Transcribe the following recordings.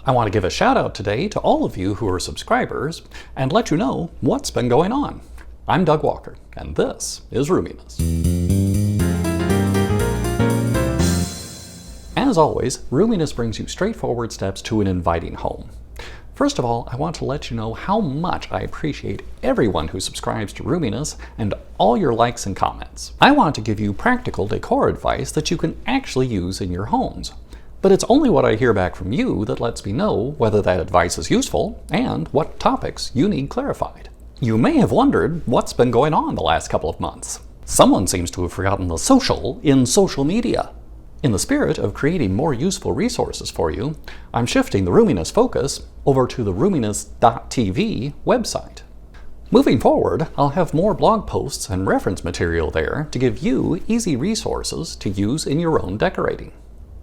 I want to give a shout out today to all of you who are subscribers and let you know what's been going on. I'm Doug Walker, and this is Roominess. As always, Roominess brings you straightforward steps to an inviting home. First of all, I want to let you know how much I appreciate everyone who subscribes to Roominess and all your likes and comments. I want to give you practical decor advice that you can actually use in your homes. But it's only what I hear back from you that lets me know whether that advice is useful and what topics you need clarified. You may have wondered what's been going on the last couple of months. Someone seems to have forgotten the social in social media. In the spirit of creating more useful resources for you, I'm shifting the Roominess focus over to the Roominess.tv website. Moving forward, I'll have more blog posts and reference material there to give you easy resources to use in your own decorating.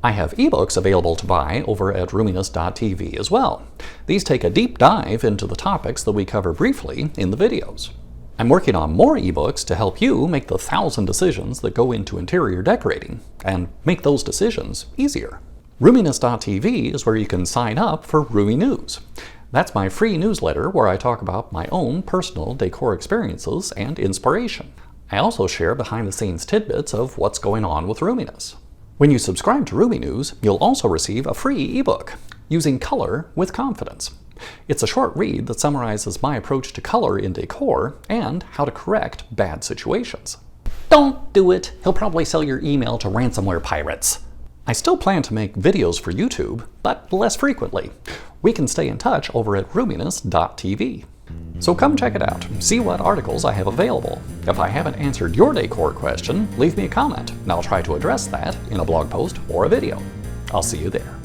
I have ebooks available to buy over at Roominess.tv as well. These take a deep dive into the topics that we cover briefly in the videos. I'm working on more ebooks to help you make the 1,000 decisions that go into interior decorating and make those decisions easier. Roominess.tv is where you can sign up for Roomy News. That's my free newsletter where I talk about my own personal decor experiences and inspiration. I also share behind-the-scenes tidbits of what's going on with Roominess. When you subscribe to Roomy News, you'll also receive a free ebook, Using Color with Confidence. It's a short read that summarizes my approach to color in decor and how to correct bad situations. Don't do it! He'll probably sell your email to ransomware pirates. I still plan to make videos for YouTube, but less frequently. We can stay in touch over at Roominess.tv. So come check it out, see what articles I have available. If I haven't answered your decor question, leave me a comment, and I'll try to address that in a blog post or a video. I'll see you there.